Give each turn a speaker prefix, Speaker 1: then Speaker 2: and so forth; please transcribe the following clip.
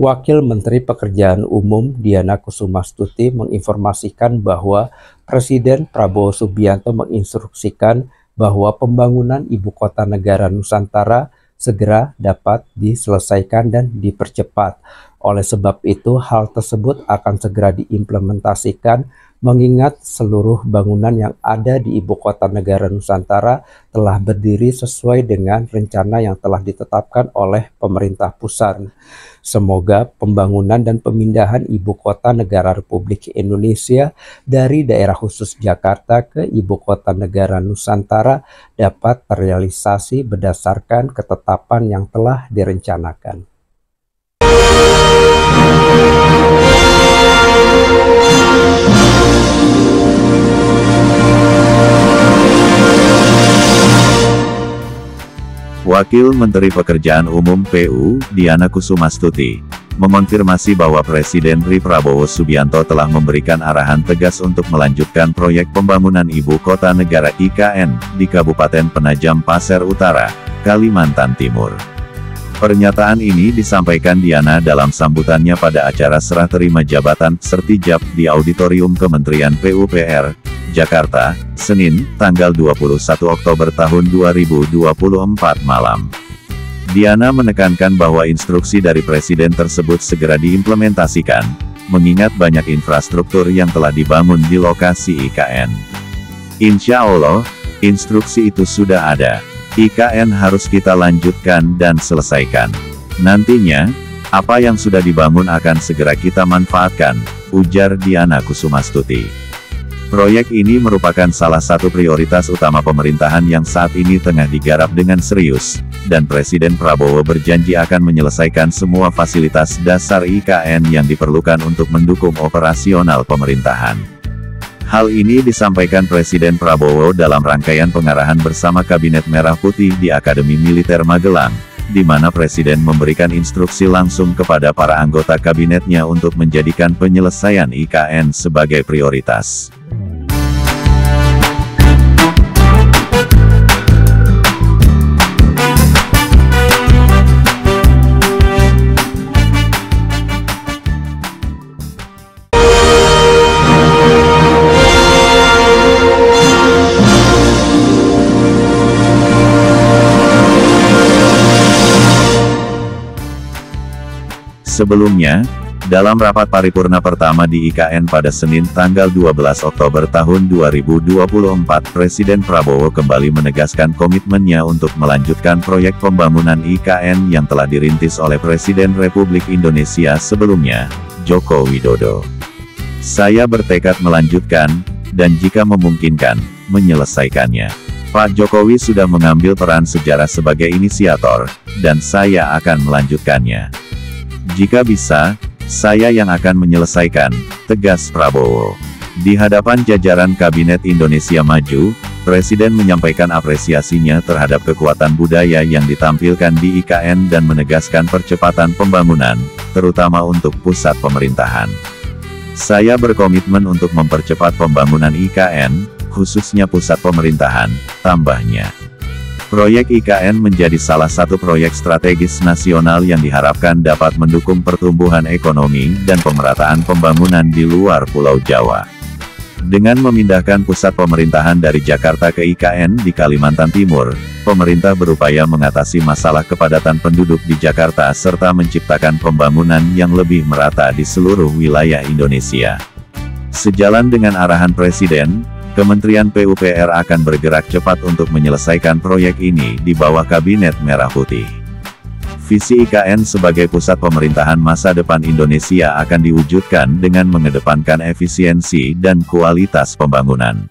Speaker 1: Wakil Menteri Pekerjaan Umum Diana Kusumastuti menginformasikan bahwa Presiden Prabowo Subianto menginstruksikan bahwa pembangunan Ibu Kota Negara Nusantara segera dapat diselesaikan dan dipercepat. Oleh sebab itu, hal tersebut akan segera diimplementasikan mengingat seluruh bangunan yang ada di Ibu Kota Negara Nusantara telah berdiri sesuai dengan rencana yang telah ditetapkan oleh pemerintah pusat. Semoga pembangunan dan pemindahan Ibu Kota Negara Republik Indonesia dari daerah khusus Jakarta ke Ibu Kota Negara Nusantara dapat terrealisasi berdasarkan ketetapan yang telah direncanakan.
Speaker 2: Wakil Menteri Pekerjaan Umum PU, Diana Kusumastuti, mengonfirmasi bahwa Presiden Prabowo Subianto telah memberikan arahan tegas untuk melanjutkan proyek pembangunan Ibu Kota Negara (IKN) di Kabupaten Penajam Pasir Utara, Kalimantan Timur. Pernyataan ini disampaikan Diana dalam sambutannya pada acara serah terima jabatan Sertijab di Auditorium Kementerian PUPR, Jakarta, Senin, tanggal 21 Oktober tahun 2024 malam. Diana menekankan bahwa instruksi dari Presiden tersebut segera diimplementasikan, mengingat banyak infrastruktur yang telah dibangun di lokasi IKN. Insya Allah, instruksi itu sudah ada. IKN harus kita lanjutkan dan selesaikan. Nantinya, apa yang sudah dibangun akan segera kita manfaatkan, ujar Diana Kusumastuti. Proyek ini merupakan salah satu prioritas utama pemerintahan yang saat ini tengah digarap dengan serius, dan Presiden Prabowo berjanji akan menyelesaikan semua fasilitas dasar IKN yang diperlukan untuk mendukung operasional pemerintahan. Hal ini disampaikan Presiden Prabowo dalam rangkaian pengarahan bersama Kabinet Merah Putih di Akademi Militer Magelang, di mana Presiden memberikan instruksi langsung kepada para anggota kabinetnya untuk menjadikan penyelesaian IKN sebagai prioritas. Sebelumnya, dalam rapat paripurna pertama di IKN pada Senin tanggal 12 Oktober tahun 2024, Presiden Prabowo kembali menegaskan komitmennya untuk melanjutkan proyek pembangunan IKN yang telah dirintis oleh Presiden Republik Indonesia sebelumnya, Joko Widodo. Saya bertekad melanjutkan, dan jika memungkinkan, menyelesaikannya. Pak Jokowi sudah mengambil peran sejarah sebagai inisiator, dan saya akan melanjutkannya. Jika bisa, saya yang akan menyelesaikan, tegas Prabowo. Di hadapan jajaran Kabinet Indonesia Maju, Presiden menyampaikan apresiasinya terhadap kekuatan budaya yang ditampilkan di IKN dan menegaskan percepatan pembangunan, terutama untuk pusat pemerintahan. Saya berkomitmen untuk mempercepat pembangunan IKN, khususnya pusat pemerintahan, tambahnya. Proyek IKN menjadi salah satu proyek strategis nasional yang diharapkan dapat mendukung pertumbuhan ekonomi dan pemerataan pembangunan di luar Pulau Jawa. Dengan memindahkan pusat pemerintahan dari Jakarta ke IKN di Kalimantan Timur, pemerintah berupaya mengatasi masalah kepadatan penduduk di Jakarta serta menciptakan pembangunan yang lebih merata di seluruh wilayah Indonesia. Sejalan dengan arahan Presiden, Kementerian PUPR akan bergerak cepat untuk menyelesaikan proyek ini di bawah Kabinet Merah Putih. Visi IKN sebagai pusat pemerintahan masa depan Indonesia akan diwujudkan dengan mengedepankan efisiensi dan kualitas pembangunan.